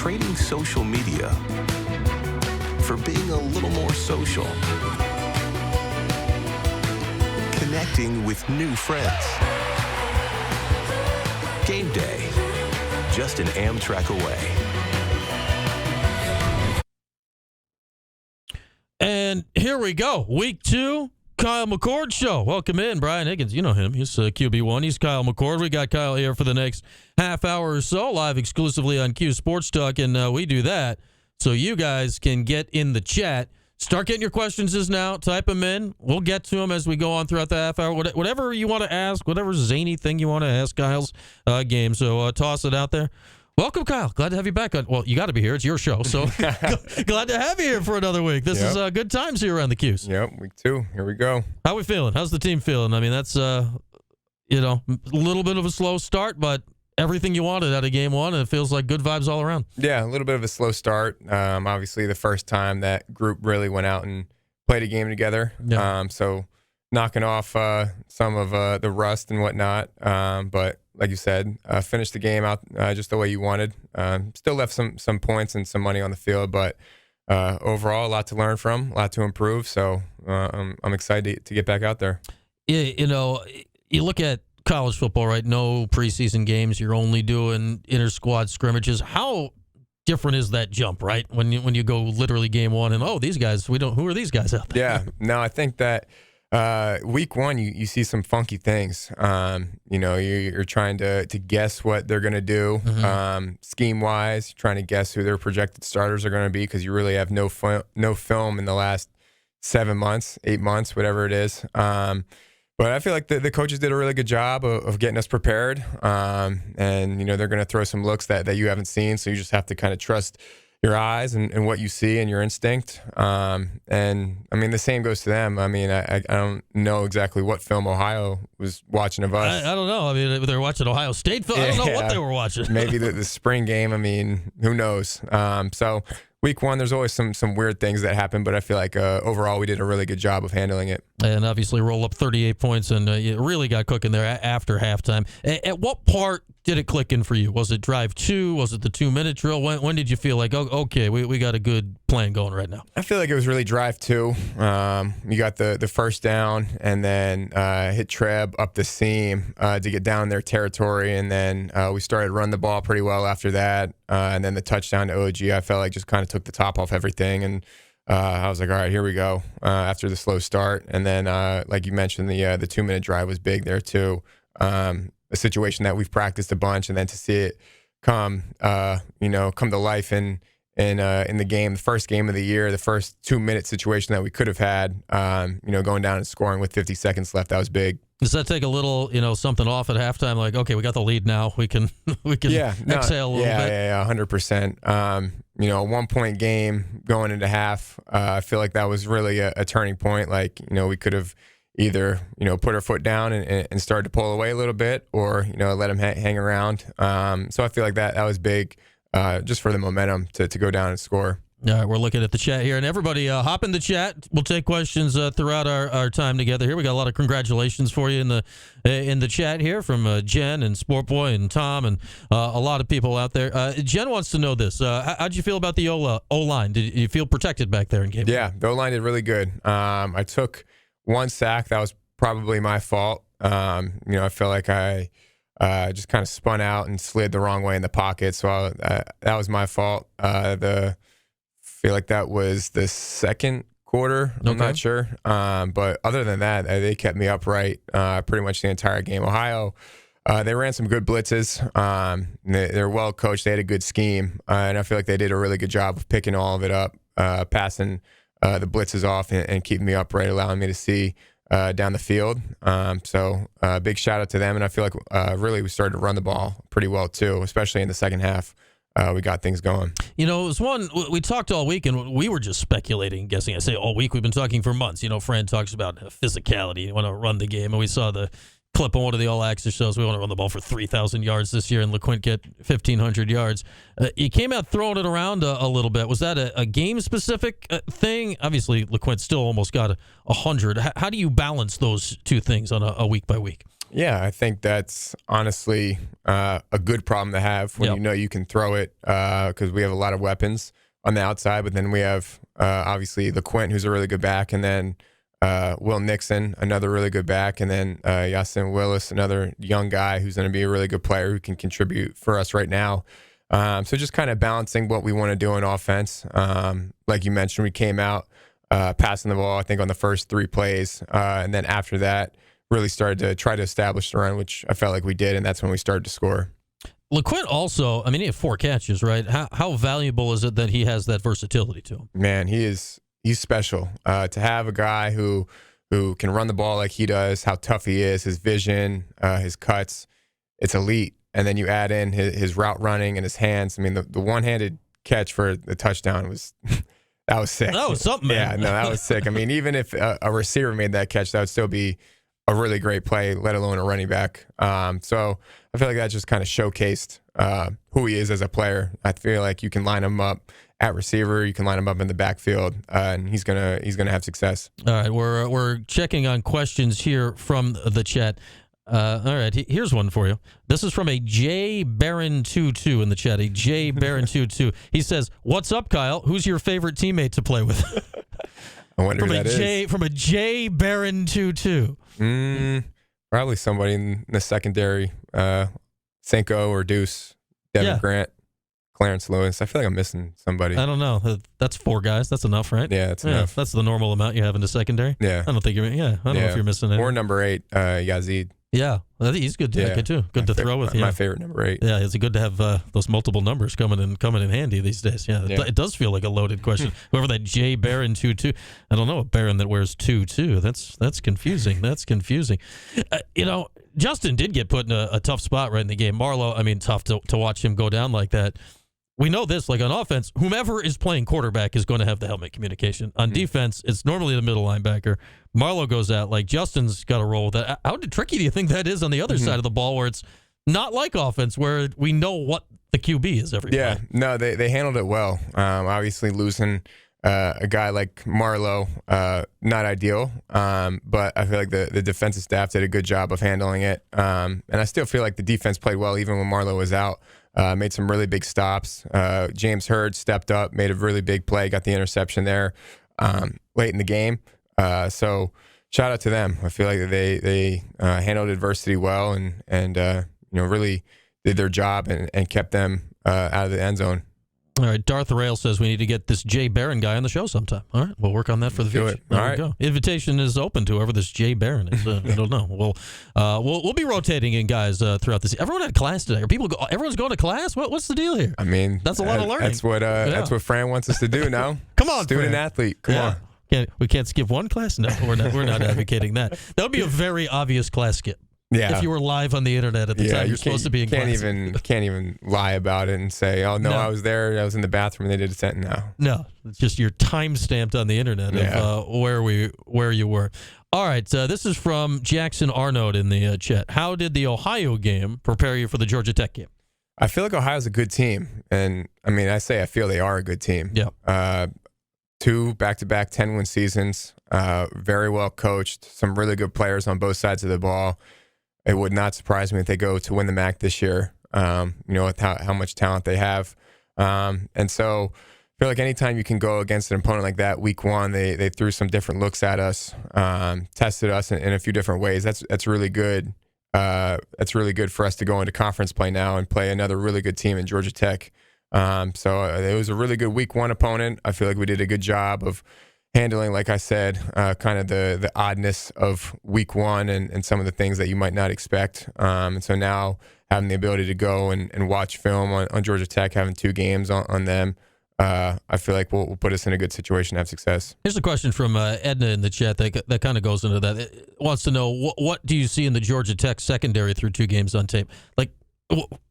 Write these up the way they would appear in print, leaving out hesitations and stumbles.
trading social media for being a little more social. Connecting with new friends. Game day, just an Amtrak away. And here we go. Week 2, Kyle McCord Show. Welcome in, Brian Higgins. You know him. He's QB1. He's Kyle McCord. We got Kyle here for the next half hour or so, live exclusively on Q Sports Talk, and we do that so you guys can get in the chat. Start getting your questions now. Type them in. We'll get to them as we go on throughout the half hour. Whatever you want to ask, whatever zany thing you want to ask Kyle's game. So toss it out there. Welcome, Kyle. Glad to have you back. Well, you got to be here. It's your show. So glad to have you here for another week. This is good times here around the Qs. Yep, week 2. Here we go. How we feeling? How's the team feeling? I mean, that's, a little bit of a slow start, but everything you wanted out of game 1, and it feels like good vibes all around. Yeah, a little bit of a slow start. Obviously, the first time that group really went out and played a game together. Yeah. So knocking off some of the rust and whatnot. But like you said, finished the game out just the way you wanted. Still left some points and some money on the field, but overall, a lot to learn from, a lot to improve. So I'm excited to get back out there. You look at college football, right? No preseason games. You're only doing inter-squad scrimmages. How different is that jump, right? When you go literally game 1 and, these guys, who are these guys out there? Yeah, no, I think that week 1, you see some funky things. You're trying to guess what they're going to do scheme-wise, trying to guess who their projected starters are going to be because you really have no film in the last 7 months, 8 months, whatever it is. But I feel like the coaches did a really good job of getting us prepared. And, they're going to throw some looks that you haven't seen, so you just have to kind of trust your eyes and what you see and your instinct. And, I mean, the same goes to them. I mean, I don't know exactly what film Ohio was watching of us. I don't know. I mean, they were watching Ohio State film. I don't know what they were watching. Maybe the spring game. I mean, who knows? So week 1, there's always some weird things that happen, but I feel like overall we did a really good job of handling it. And obviously roll up 38 points, and you really got cooking there after halftime. At what part did it click in for you? Was it drive 2? Was it the 2-minute drill? When did you feel like, okay, we got a good plan going right now? I feel like it was really drive 2. You got the first down, and then hit Treb up the seam to get down their territory, and then we started running the ball pretty well after that. And then the touchdown to OG, I felt like just kind of took the top off everything, and I was like, all right, here we go. After the slow start, and then like you mentioned, the 2-minute drive was big there too. A situation that we've practiced a bunch, and then to see it come to life in the game, the first game of the year, the first 2-minute situation that we could have had, going down and scoring with 50 seconds left, that was big. Does that take a little, something off at halftime? Like, okay, we got the lead now. We can exhale a little bit. Yeah, 100%. A 1-point game going into half. I feel like that was really a turning point. Like, we could have either, put our foot down and started to pull away a little bit, or, let them hang around. So I feel like that was big, just for the momentum to go down and score. All right, we're looking at the chat here, and everybody hop in the chat. We'll take questions throughout our time together here. We got a lot of congratulations for you in the chat here from Jen and Sport Boy and Tom and a lot of people out there. Jen wants to know this. How'd you feel about the O-line? Did you feel protected back there in game? Yeah, the O-line did really good. I took 1 sack. That was probably my fault. I feel like I just kind of spun out and slid the wrong way in the pocket, so that was my fault. I feel like that was the second quarter. I'm not sure. But other than that, they kept me upright pretty much the entire game. Ohio, they ran some good blitzes. They're well coached. They had a good scheme. And I feel like they did a really good job of picking all of it up, passing the blitzes off and keeping me upright, allowing me to see down the field. So big shout out to them. And I feel like really we started to run the ball pretty well too, especially in the second half. We got things going. It was one we talked all week, and we were just speculating, guessing. I say all week. We've been talking for months. Fran talks about physicality. You want to run the game, and we saw the clip on one of the all-access shows. We want to run the ball for 3,000 yards this year, and LeQuint get 1,500 yards. You came out throwing it around a little bit. Was that a game-specific thing? Obviously, LeQuint still almost got 100. How do you balance those two things on a week-by-week? Yeah, I think that's honestly a good problem to have when you know you can throw it, because we have a lot of weapons on the outside. But then we have obviously LeQuint, who's a really good back, and then Will Nixon, another really good back, and then Yasin Willis, another young guy who's going to be a really good player who can contribute for us right now. So just kind of balancing what we want to do in offense. Like you mentioned, we came out passing the ball, I think, on the first 3 plays, and then after that, really started to try to establish the run, which I felt like we did, and that's when we started to score. LeQuint also, I mean, he had 4 catches, right? How valuable is it that he has that versatility to him? Man, he's special. To have a guy who can run the ball like he does, how tough he is, his vision, his cuts, it's elite. And then you add in his route running and his hands. I mean, the one-handed catch for the touchdown was that was sick. That was something, man. Yeah, no, that was sick. I mean, even if a receiver made that catch, that would still be a really great play, let alone a running back. So I feel like that just kind of showcased who he is as a player. I feel like you can line him up at receiver, you can line him up in the backfield, and he's gonna have success. All right, we're checking on questions here from the chat. All right, here's one for you. This is from a J Barron22 in the chat. A J Barron22. He says, "What's up, Kyle? Who's your favorite teammate to play with?" I wonder who that is. From a J Barron22. Probably somebody in the secondary, Senko or Deuce, Devin Grant, Clarence Lewis. I feel like I'm missing somebody. I don't know. That's 4 guys. That's enough, right? Yeah, that's enough. That's the normal amount you have in the secondary. Yeah. I don't think you're. Yeah, I don't know if you're missing it. Or number 8, Yazid. Yeah, he's good too. Yeah. Good to throw with. My favorite number 8. Yeah, it's good to have those multiple numbers coming in handy these days. Yeah, it does feel like a loaded question. Whoever that J Barron 22, I don't know a Baron that wears 22. That's confusing. That's confusing. Justin did get put in a tough spot right in the game. Marlowe, I mean, tough to watch him go down like that. We know this, like on offense, whomever is playing quarterback is going to have the helmet communication. On defense, it's normally the middle linebacker. Marlowe goes out, like Justin's got to roll with that. How tricky do you think that is on the other side of the ball where it's not like offense where we know what the QB is every play? No, they handled it well. Obviously losing a guy like Marlowe, not ideal, but I feel like the defensive staff did a good job of handling it. And I still feel like the defense played well even when Marlowe was out. Made some really big stops. James Hurd stepped up, made a really big play, got the interception there late in the game. So shout out to them. I feel like they handled adversity well and really did their job and kept them out of the end zone. All right, Darth Rail says we need to get this Jay Barron guy on the show sometime. All right, we'll work on that for the future. There we go. Invitation is open to whoever this Jay Barron is. I don't know. We'll be rotating in guys throughout this. Everyone had class today. Everyone's going to class? What's the deal here? I mean, that's a lot of learning. That's what Fran wants us to do now. Come on, student Fran. athlete. Come on. We can't skip one class. No, we're not advocating that. That would be a very obvious class skip. Yeah. If you were live on the internet at the time you're supposed to be in class. Can't even lie about it and say, oh, no, I was there. I was in the bathroom and they did a sentence now. No, it's just you're time stamped on the internet of where you were. All right, this is from Jackson Arnold in the chat. How did the Ohio game prepare you for the Georgia Tech game? I feel like Ohio's a good team. And, I mean, I feel they are a good team. Yeah. 2 back-to-back 10-win seasons, very well coached, some really good players on both sides of the ball. It would not surprise me if they go to win the MAC this year, with how much talent they have. And so I feel like anytime you can go against an opponent like that, week 1, they threw some different looks at us, tested us in a few different ways. That's really good. That's really good for us to go into conference play now and play another really good team in Georgia Tech. So it was a really good week 1 opponent. I feel like we did a good job of handling, like I said, kind of the oddness of week 1 and some of the things that you might not expect. And so now having the ability to go and watch film on Georgia Tech, having 2 games on them, I feel like will put us in a good situation to have success. Here's a question from Edna in the chat that kind of goes into that. It wants to know, what do you see in the Georgia Tech secondary through 2 games on tape? Like,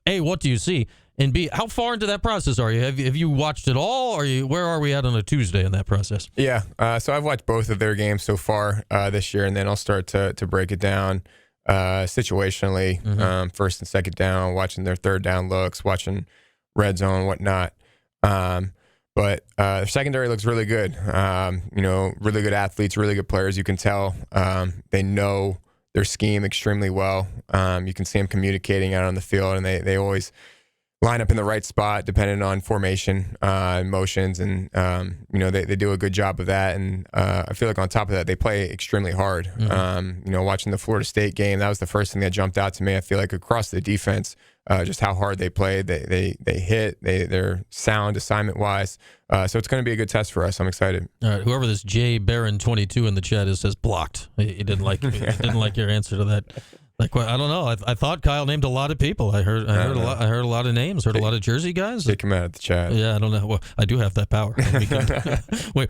A, what do you see? And B, how far into that process are you? Have you watched it all? Where are we at on a Tuesday in that process? Yeah, so I've watched both of their games so far this year, and then I'll start to break it down situationally, first and second down, watching their third down looks, watching red zone, whatnot. But their secondary looks really good. Really good athletes, really good players. You can tell they know their scheme extremely well. You can see them communicating out on the field, and they always line up in the right spot depending on formation and motions, and they do a good job of that. And I feel like on top of that, they play extremely hard. Watching the Florida State game, that was the first thing that jumped out to me. I feel like across the defense, just how hard they play, they hit, they're sound assignment wise. So it's going to be a good test for us. I'm excited. All right, whoever this J Barron 22 in the chat is says blocked. He didn't like your answer to that. Like, well, I don't know. I thought Kyle named a lot of people. I heard a lot of names. Heard a lot of Jersey guys. Kick him out of the chat. Yeah, I don't know. Well, I do have that power.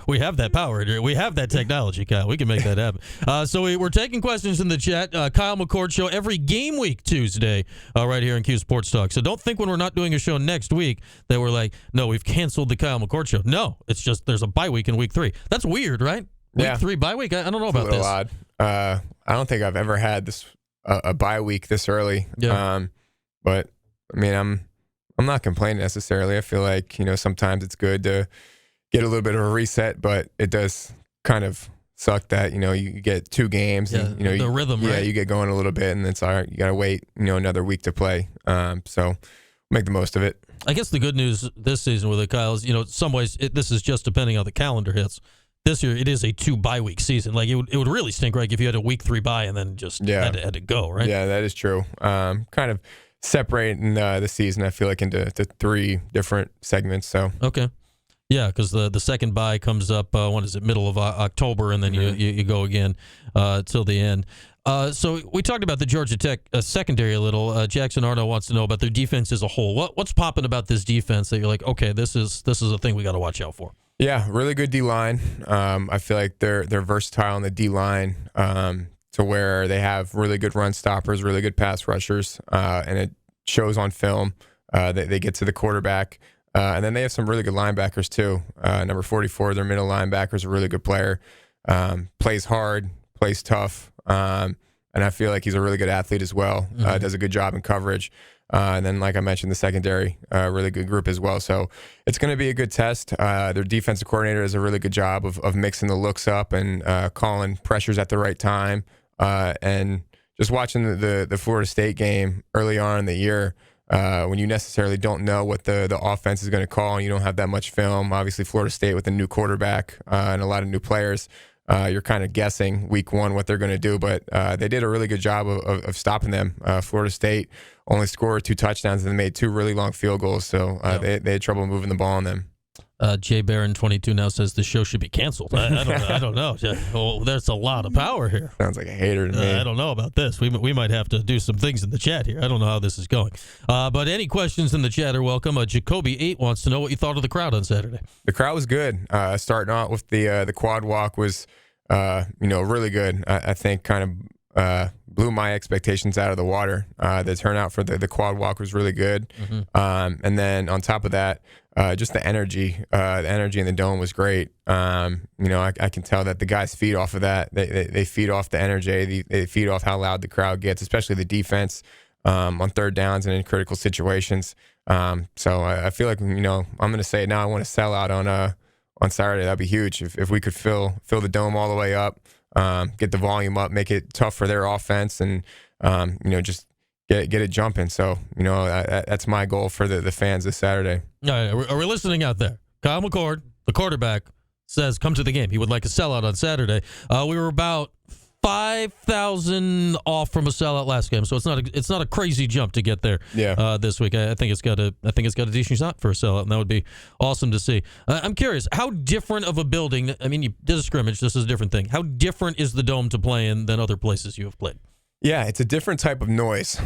We have that power. We have that technology, Kyle. We can make that happen. So we're taking questions in the chat. Kyle McCord Show every game week Tuesday right here in Q Sports Talk. So don't think when we're not doing a show next week that we're like, no, we've canceled the Kyle McCord Show. No, it's just there's a bye week in week 3. That's weird, right? Week 3 bye week? I don't know about this. It's a little odd. I don't think I've ever had this a bye week this early. Yeah. But I mean, I'm not complaining necessarily. I feel like, sometimes it's good to get a little bit of a reset, but it does kind of suck that, you get 2 games and, the rhythm, right? Yeah, you get going a little bit and it's all right. You got to wait, another week to play. So make the most of it. I guess the good news this season with it, Kyle, is, in some ways, this is just depending on the calendar hits. This year, it is a 2 bye week season. Like, it would really stink, right, if you had a week 3 bye and then just had to go, right? Yeah, that is true. Kind of separating the season, I feel like, into 3 different segments. So okay. Yeah, because the second bye comes up, when is it, middle of October, and then you go again till the end. So we talked about the Georgia Tech secondary a little. Jackson Arno wants to know about their defense as a whole. What's popping about this defense that you're like, okay, this is a thing we got to watch out for? Yeah, really good D-line. I feel like they're versatile on the D-line to where they have really good run stoppers, really good pass rushers, and it shows on film. They get to the quarterback. And then they have some really good linebackers too. Number 44, their middle linebacker, is a really good player. Plays hard, plays tough, and I feel like he's a really good athlete as well. Does a good job in coverage. And then, like I mentioned, the secondary, really good group as well. So it's going to be a good test. Their defensive coordinator does a really good job of mixing the looks up and calling pressures at the right time. And just watching the Florida State game early on in the year, when you necessarily don't know what the offense is going to call and you don't have that much film. Obviously, Florida State with a new quarterback and a lot of new players, you're kind of guessing week 1 what they're going to do. But they did a really good job of stopping them. Florida State only scored 2 touchdowns and they made 2 really long field goals. So they had trouble moving the ball on them. J Barron 22 now says the show should be canceled. I don't know. Well, there's a lot of power here. Sounds like a hater to me. I don't know about this. We might have to do some things in the chat here. I don't know how this is going. But any questions in the chat are welcome. Jacoby8 wants to know what you thought of the crowd on Saturday. The crowd was good. Starting out with the quad walk was really good. I think kind of blew my expectations out of the water. The turnout for the quad walk was really good. And then on top of that, just the energy in the dome was great. I can tell that the guys feed off of that. They feed off the energy. They feed off how loud the crowd gets, especially the defense on third downs and in critical situations. So I feel like, I'm going to say it now. I want to sell out on Saturday. That'd be huge if we could fill the dome all the way up, get the volume up, make it tough for their offense, and just get it jumping. So that's my goal for the fans this Saturday. All right, are we listening out there? Kyle McCord, the quarterback, says come to the game. He would like a sellout on Saturday. We were about 5,000 off from a sellout last game, so it's not a crazy jump to get there. This week. I think it's got a decent shot for a sellout, and that would be awesome to see. I'm curious, how different of a building? I mean, you did a scrimmage. This is a different thing. How different is the dome to play in than other places you have played? Yeah, it's a different type of noise.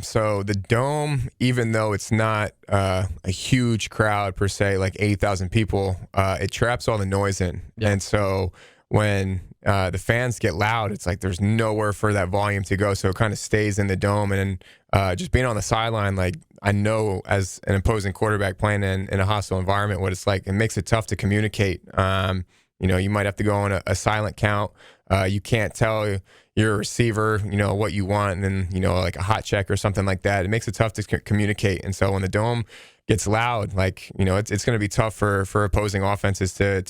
So the dome, even though it's not a huge crowd per se, like 80,000 people, it traps all the noise in, and so when the fans get loud, it's like there's nowhere for that volume to go, so it kind of stays in the dome. And just being on the sideline, like I know as an opposing quarterback playing in a hostile environment what it's like. It makes it tough to communicate. You might have to go on a silent count. You can't tell your receiver, what you want, and then, like a hot check or something like that. It makes it tough to communicate. And so when the dome gets loud, like, it's going to be tough for opposing offenses to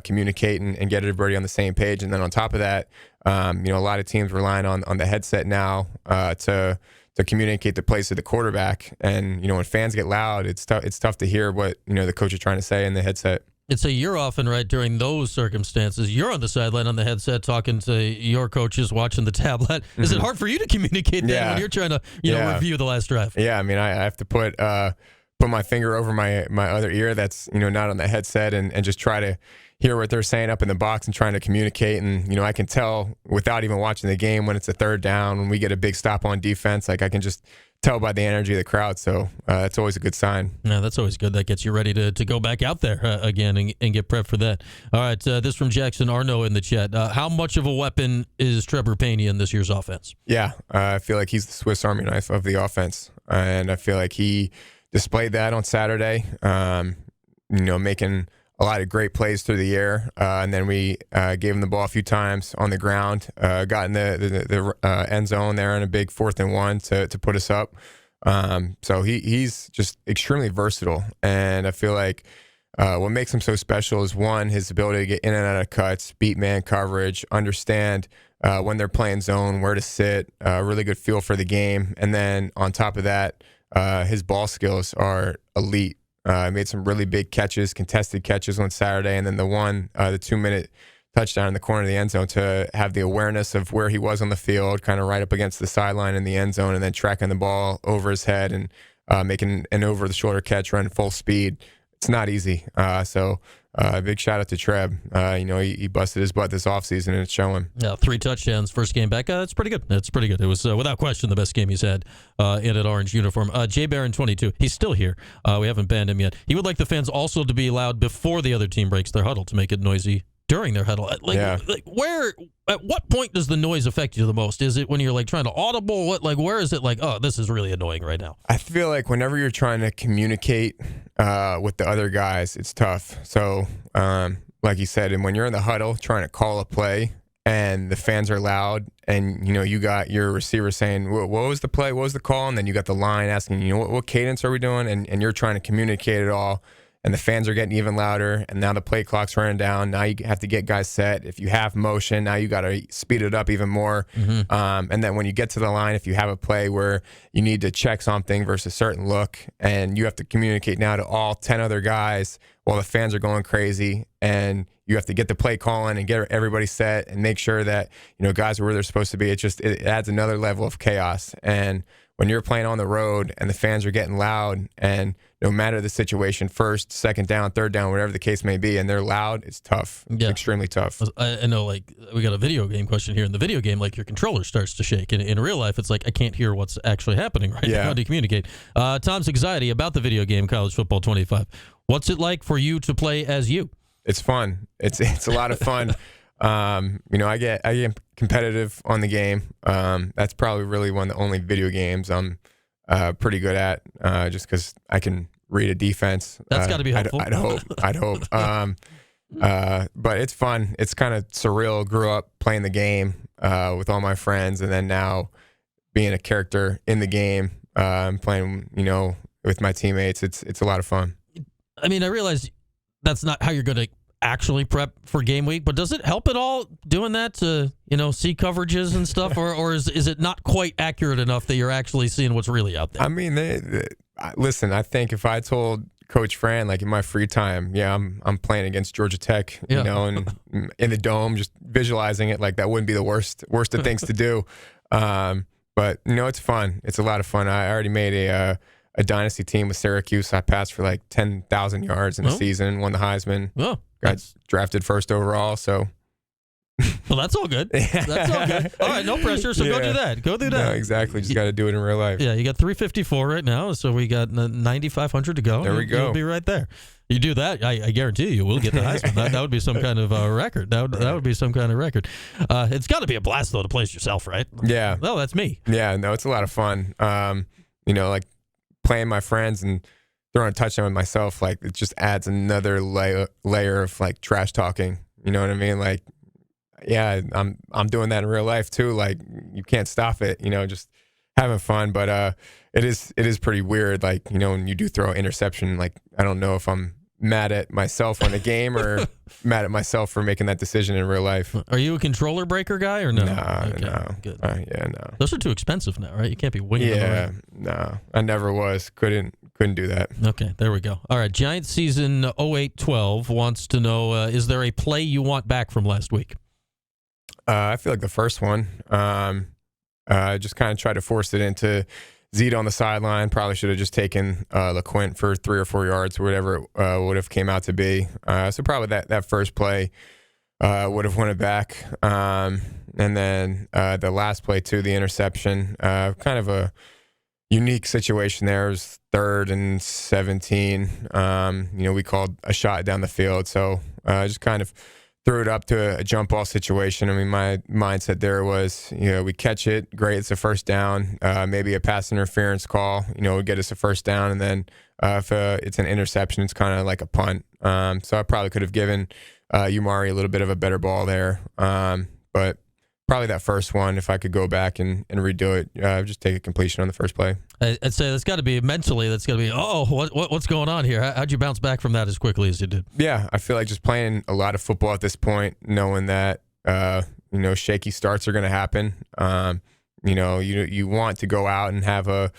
communicate and get everybody on the same page. And then on top of that, A lot of teams relying on the headset now to communicate the plays to the quarterback. And, when fans get loud, it's tough to hear what, the coach is trying to say in the headset. And so you're often right during those circumstances. You're on the sideline on the headset talking to your coaches, watching the tablet. Is it hard for you to communicate that when you're trying to, review the last drive? Yeah, I have to put my finger over my other ear that's, not on the headset and just try to hear what they're saying up in the box and trying to communicate. And, I can tell without even watching the game when it's a third down, when we get a big stop on defense, like I can just tell by the energy of the crowd. So it's always a good sign. Yeah, that's always good. That gets you ready to go back out there again and get prepped for that. All right, this from Jackson Arno in the chat. How much of a weapon is Trevor Payne in this year's offense? Yeah, I feel like he's the Swiss Army knife of the offense. And I feel like he displayed that on Saturday, making a lot of great plays through the air, and then we gave him the ball a few times on the ground, got in the end zone there in a big 4th and 1 to put us up. So he's just extremely versatile, and I feel like what makes him so special is, one, his ability to get in and out of cuts, beat man coverage, understand when they're playing zone, where to sit, really good feel for the game, and then on top of that, his ball skills are elite. Made some really big catches, contested catches on Saturday, and then the 2-minute touchdown in the corner of the end zone to have the awareness of where he was on the field, kind of right up against the sideline in the end zone, and then tracking the ball over his head and making an over-the-shoulder catch, run full speed. It's not easy. So big shout out to Treb. He busted his butt this offseason, and it's showing. Yeah, 3 touchdowns, first game back. That's pretty good. That's pretty good. It was, without question, the best game he's had in an orange uniform. Jay Barron, 22. He's still here. We haven't banned him yet. He would like the fans also to be loud before the other team breaks their huddle to make it noisy during their huddle. At what point does the noise affect you the most? Is it when you're trying to audible? Where is it oh, this is really annoying right now? I feel like whenever you're trying to communicate with the other guys, it's tough. So, like you said, and when you're in the huddle trying to call a play and the fans are loud and, you got your receiver saying, what was the play? What was the call? And then you got the line asking, what cadence are we doing? And you're trying to communicate it all. And the fans are getting even louder, and now the play clock's running down. Now you have to get guys set. If you have motion, now you got to speed it up even more. And then when you get to the line, if you have a play where you need to check something versus a certain look, and you have to communicate now to all 10 other guys while the fans are going crazy, and you have to get the play calling and get everybody set and make sure that guys are where they're supposed to be. It adds another level of chaos. And when you're playing on the road and the fans are getting loud, and no matter the situation, first, second down, third down, whatever the case may be, and they're loud, it's tough. Yeah. It's extremely tough. I know, we got a video game question here. In the video game, your controller starts to shake. And in real life, it's I can't hear what's actually happening right now. How do you communicate? Tom's anxiety about the video game, College Football 25. What's it like for you to play as you? It's fun. It's a lot of fun. I get competitive on the game. That's probably really one of the only video games I'm pretty good at, just because I can read a defense. That's got to be helpful. I'd hope. But it's fun. It's kind of surreal. Grew up playing the game with all my friends, and then now being a character in the game, playing with my teammates. It's a lot of fun. I realize that's not how you're going to actually prep for game week, but does it help at all doing that to see coverages and stuff, or is it not quite accurate enough that you're actually seeing what's really out there? Listen, I think if I told Coach Fran in my free time, I'm playing against Georgia Tech, and in the dome, just visualizing it, that wouldn't be the worst of things to do. But it's fun. It's a lot of fun. I already made a dynasty team with Syracuse. I passed for 10,000 yards in a season, won the Heisman. Oh. Got drafted first overall, so. Well, that's all good. That's all good. All right, no pressure, so go do that. Go do that. No, exactly. Just got to do it in real life. Yeah, you got 354 right now, so we got 9,500 to go. There we go. You'll be right there. You do that, I guarantee you will get the Heisman. That would be some kind of record. That would be some kind of record. It's got to be a blast, though, to place yourself, right? Yeah. No, that's me. Yeah, no, it's a lot of fun. Playing my friends and throwing a touchdown with myself, it just adds another layer of trash talking. You know what I mean? I'm doing that in real life too. You can't stop it. Just having fun. But it is pretty weird. When you do throw an interception, I don't know if I'm mad at myself on the game or mad at myself for making that decision in real life. Are you a controller breaker guy or no? No. Good. Yeah, no. Those are too expensive now, right? You can't be winging them around. No. I never was. Couldn't do that. Okay, there we go. All right, Giants season 08-12 wants to know, is there a play you want back from last week? I feel like the first one, just kind of tried to force it into Zeta on the sideline. Probably should have just taken LeQuint for 3 or 4 yards or whatever it would have came out to be. So probably that first play would have won it back. And then the last play too, the interception, kind of a unique situation there. It was 3rd and 17. We called a shot down the field. So just kind of threw it up to a jump ball situation. I mean, my mindset there was, we catch it, great, it's a first down. Maybe a pass interference call, would get us a first down. And then if it's an interception, it's kind of like a punt. So I probably could have given Umari a little bit of a better ball there. But probably that first one, if I could go back and redo it, just take a completion on the first play. I'd say that's got to be mentally. That's got to be. What's going on here? How'd you bounce back from that as quickly as you did? Yeah, I feel like just playing a lot of football at this point, knowing that shaky starts are going to happen. You want to go out and have a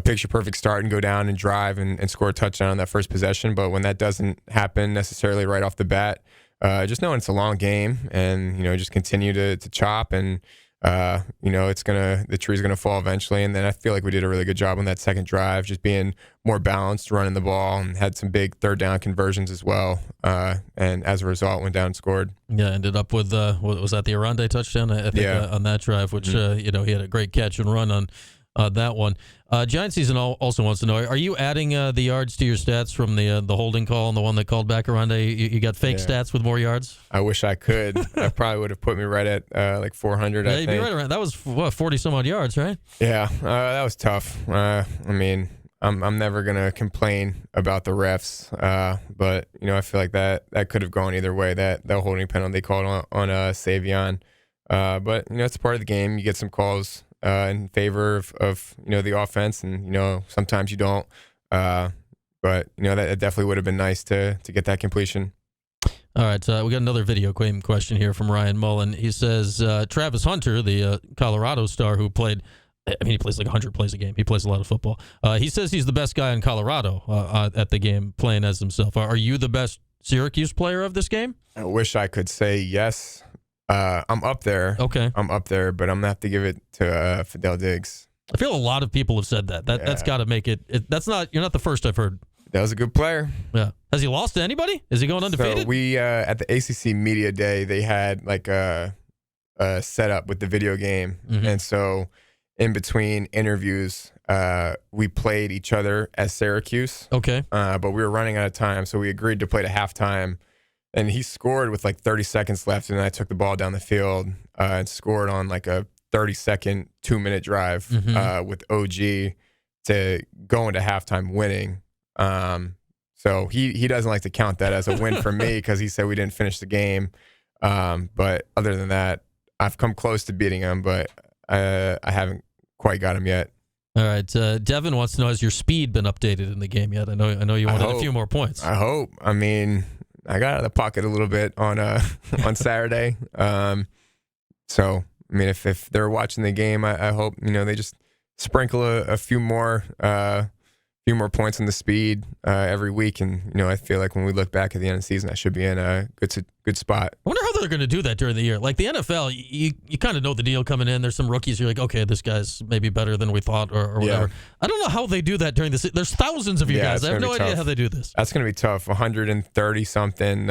picture perfect start and go down and drive and score a touchdown on that first possession. But when that doesn't happen necessarily right off the bat, just knowing it's a long game and just continue to chop and. The tree's gonna fall eventually, and then I feel like we did a really good job on that second drive, just being more balanced, running the ball, and had some big 3rd down conversions as well. And as a result, went down and scored. Yeah, ended up with was that the Arande touchdown? I think on that drive, which he had a great catch and run on that one. Giant season also wants to know: are you adding the yards to your stats from the holding call and the one that called back Arande? You got fake stats with more yards? I wish I could. I probably would have put me right at like 400. Yeah, I you'd think. be right around. That was 40 some odd yards, right? Yeah, that was tough. I mean, I'm never gonna complain about the refs, but I feel like that could have gone either way. That holding penalty called on Savion, but it's part of the game. You get some calls in favor of the offense, and sometimes you don't. But that definitely would have been nice to get that completion. All right, we got another video game question here from Ryan Mullen. He says Travis Hunter, the Colorado star who played, he plays like 100 plays a game. He plays a lot of football. He says he's the best guy in Colorado at the game, playing as himself. Are you the best Syracuse player of this game? I wish I could say yes. I'm up there. Okay. I'm up there, but I'm going to have to give it to Fidel Diggs. I feel a lot of people have said that. That's got to make it. You're not the first I've heard. That was a good player. Yeah. Has he lost to anybody? Is he going undefeated? So we, at the ACC Media Day, they had like a setup with the video game. Mm-hmm. And so in between interviews, we played each other as Syracuse. Okay. But we were running out of time, so we agreed to play to halftime. And he scored with like 30 seconds left, and I took the ball down the field and scored on like a 30-second, 2-minute drive with OG to go into halftime winning. So he doesn't like to count that as a win for me because he said we didn't finish the game. But other than that, I've come close to beating him, but I haven't quite got him yet. All right, Devin wants to know: has your speed been updated in the game yet? I know you wanted a few more points. I hope. I mean, I got out of the pocket a little bit on Saturday. So I mean, if they're watching the game, I hope they just sprinkle a few more points on the speed every week, and I feel like when we look back at the end of the season, I should be in a good spot. I wonder how they're going to do that during the year. Like the NFL, you kind of know the deal coming in. There's some rookies. You're like, okay, this guy's maybe better than we thought, or whatever. Yeah. I don't know how they do that during the. There's thousands of you guys. I have no idea how they do this. That's going to be tough. 130 something.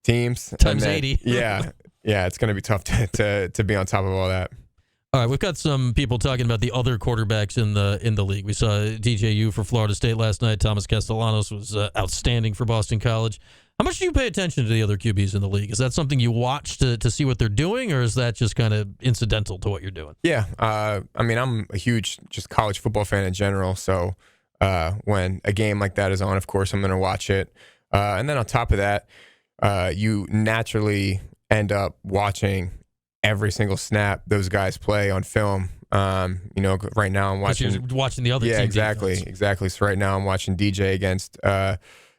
Teams times 80. Yeah, it's going to be tough to be on top of all that. All right, we've got some people talking about the other quarterbacks in the league. We saw DJU for Florida State last night. Thomas Castellanos was outstanding for Boston College. How much do you pay attention to the other QBs in the league? Is that something you watch to see what they're doing, or is that just kind of incidental to what you're doing? Yeah, I mean, I'm a huge just college football fan in general, so when a game like that is on, of course, I'm going to watch it. And then on top of that, you naturally end up watching every single snap those guys play on film. Right now I'm watching. You're watching the other team. Yeah, exactly. So right now I'm watching DJ against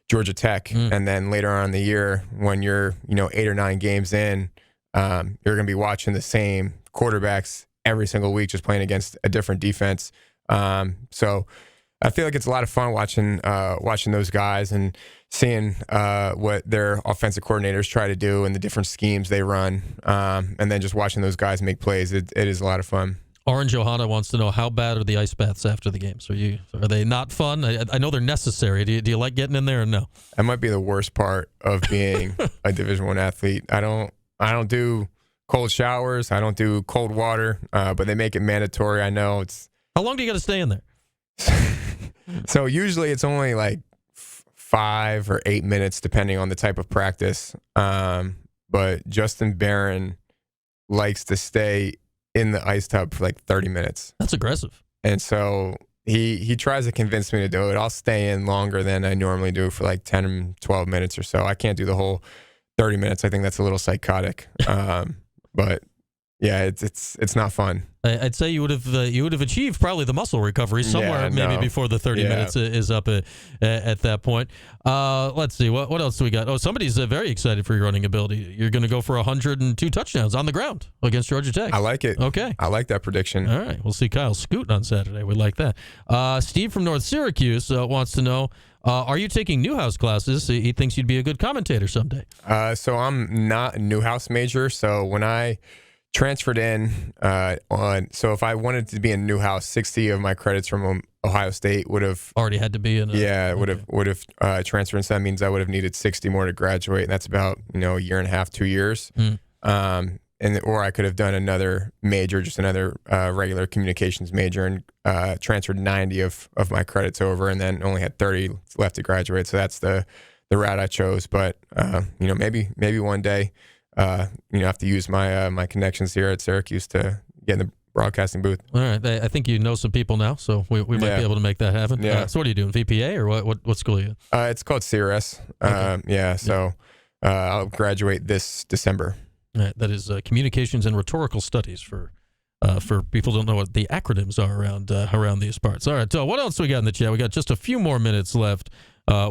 Georgia Tech, and then later on in the year, when you're 8 or 9 games in, you're going to be watching the same quarterbacks every single week, just playing against a different defense. So I feel like it's a lot of fun watching those guys and seeing what their offensive coordinators try to do and the different schemes they run, and then just watching those guys make plays. It is a lot of fun. Orange Johanna wants to know, how bad are the ice baths after the games? Are they not fun? I know they're necessary. Do you like getting in there or no? That might be the worst part of being a Division I athlete. I don't do cold showers. I don't do cold water, but they make it mandatory. I know it's. How long do you got to stay in there? So usually it's only like 5 or 8 minutes, depending on the type of practice. But Justin Barron likes to stay in the ice tub for like 30 minutes. That's aggressive. And so he tries to convince me to do it. I'll stay in longer than I normally do for like 10 or 12 minutes or so. I can't do the whole 30 minutes. I think that's a little psychotic. But yeah, it's not fun. I'd say you would have achieved probably the muscle recovery somewhere maybe before the 30 minutes is up at that point. Let's see what else do we got. Oh, somebody's very excited for your running ability. You're going to go for 102 touchdowns on the ground against Georgia Tech. I like it. Okay, I like that prediction. All right, we'll see Kyle scooting on Saturday. We like that. Steve from North Syracuse wants to know, are you taking Newhouse classes? He thinks you'd be a good commentator someday. So I'm not a Newhouse major. So when I transferred in so if I wanted to be in Newhouse, 60 of my credits from Ohio State would have already had to be in. Would have transferred. So that means I would have needed 60 more to graduate, and that's about a year and a half, 2 years. Or I could have done another major, just another regular communications major, and transferred 90 of my credits over, and then only had 30 left to graduate. So that's the route I chose. But maybe one day. Have to use my connections here at Syracuse to get in the broadcasting booth. All right, I think you know some people now, so we might be able to make that happen. Yeah. So what are you doing, VPA or what school are you in? It's called CRS. Okay. So I'll graduate this December. All right, that is Communications and Rhetorical Studies for people who don't know what the acronyms are around these parts. All right, so what else we got in the chat? We got just a few more minutes left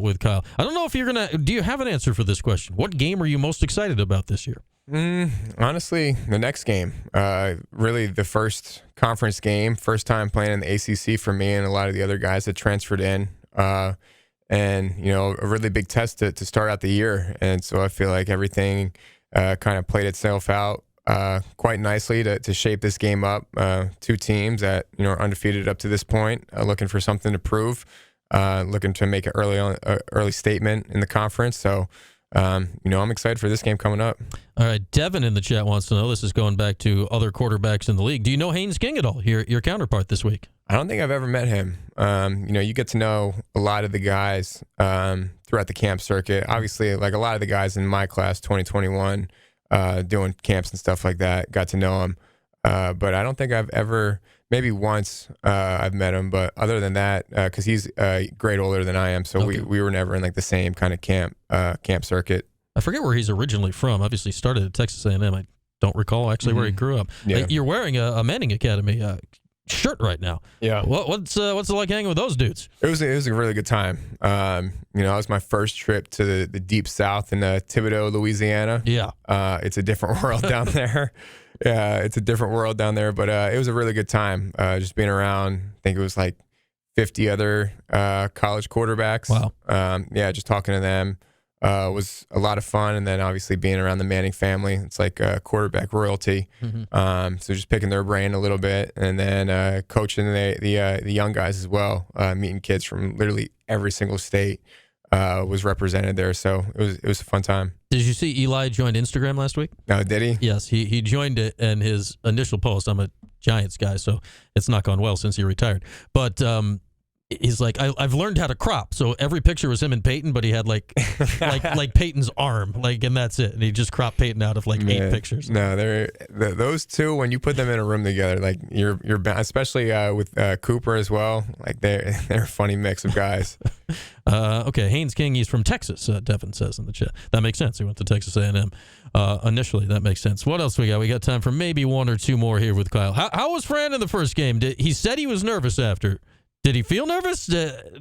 with Kyle. I don't know if do you have an answer for this question? What game are you most excited about this year? Honestly, the next game. Really the first conference game, first time playing in the ACC for me and a lot of the other guys that transferred in. And, a really big test to start out the year. And so I feel like everything kind of played itself out quite nicely to shape this game up. Two teams that, are undefeated up to this point, looking for something to prove. Looking to make an early statement in the conference. So, I'm excited for this game coming up. All right, Devin in the chat wants to know, this is going back to other quarterbacks in the league. Do you know Haynes King at all, your counterpart this week? I don't think I've ever met him. You get to know a lot of the guys throughout the camp circuit. Obviously, like a lot of the guys in my class, 2021, doing camps and stuff like that, got to know him. But I don't think I've ever... Maybe once I've met him, but other than that, because he's a grade older than I am, so okay. we were never in like the same kind of camp circuit. I forget where he's originally from. Obviously started at Texas A&M. I don't recall actually where he grew up. Yeah. You're wearing a Manning Academy shirt right now. Yeah. What's it like hanging with those dudes? It was a really good time. It was my first trip to the deep south in Thibodaux, Louisiana. Yeah. It's a different world down there. Yeah, it's a different world down there, but it was a really good time. Just being around, I think it was like 50 other college quarterbacks. Wow. Just talking to them was a lot of fun. And then obviously being around the Manning family, it's like quarterback royalty. So just picking their brain a little bit, and then coaching the young guys as well, meeting kids from literally every single state was represented there. So it was a fun time. Did you see Eli joined Instagram last week? No, did he? Yes, he joined it, and his initial post, I'm a Giants guy, so it's not gone well since he retired. But he's like, I've learned how to crop. So every picture was him and Peyton, but he had like Peyton's arm, and that's it. And he just cropped Peyton out of 8 pictures. No, those two, when you put them in a room together, like you're especially with Cooper as well. Like they're a funny mix of guys. Okay, Haynes King, he's from Texas. Devin says in the chat. That makes sense. He went to Texas A&M initially. That makes sense. What else we got? We got time for maybe one or two more here with Kyle. How was Fran in the first game? He said he was nervous after. Did he feel nervous?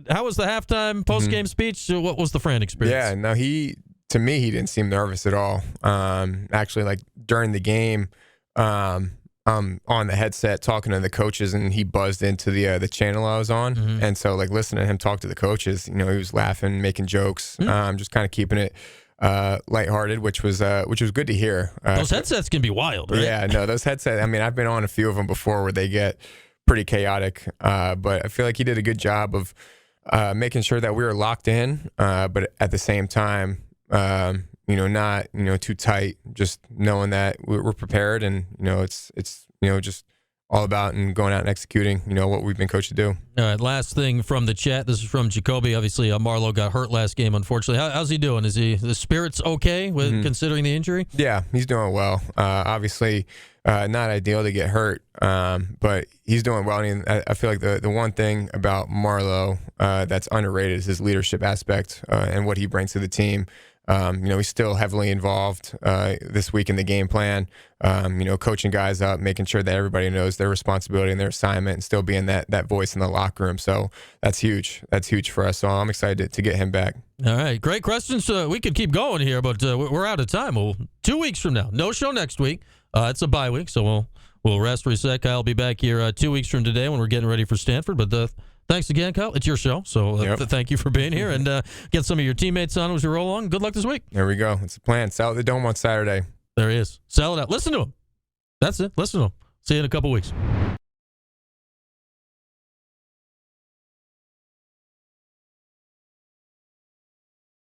How was the halftime post-game speech? What was the frantic experience? Yeah, no, to me, he didn't seem nervous at all. Actually, like during the game, I'm on the headset talking to the coaches, and he buzzed into the channel I was on. And so, like, listening to him talk to the coaches, he was laughing, making jokes, just kind of keeping it lighthearted, which was good to hear. Those headsets can be wild, right? Yeah, no, those headsets. I mean, I've been on a few of them before where they get pretty chaotic, but I feel like he did a good job of making sure that we were locked in, but at the same time, not too tight. Just knowing that we're prepared, and it's just all about and going out and executing what we've been coached to do. All right, last thing from the chat. This is from Jacoby. Obviously, Marlowe got hurt last game, unfortunately. How's he doing? Is the spirits okay with considering the injury? Yeah, he's doing well. Obviously, not ideal to get hurt, but he's doing well. I mean, I feel like the one thing about Marlowe that's underrated is his leadership aspect and what he brings to the team. He's still heavily involved this week in the game plan, coaching guys up, making sure that everybody knows their responsibility and their assignment, and still being that voice in the locker room. So that's huge. That's huge for us. So I'm excited to get him back. All right. Great questions. We could keep going here, but we're out of time. Well, 2 weeks from now. No show next week. It's a bye week, so we'll rest, reset. Kyle will be back here 2 weeks from today when we're getting ready for Stanford. But thanks again, Kyle. It's your show, so thank you for being here. And get some of your teammates on as we roll along. Good luck this week. There we go. It's a plan. Sell at the Dome on Saturday. There he is. Sell it out. Listen to him. That's it. Listen to him. See you in a couple weeks.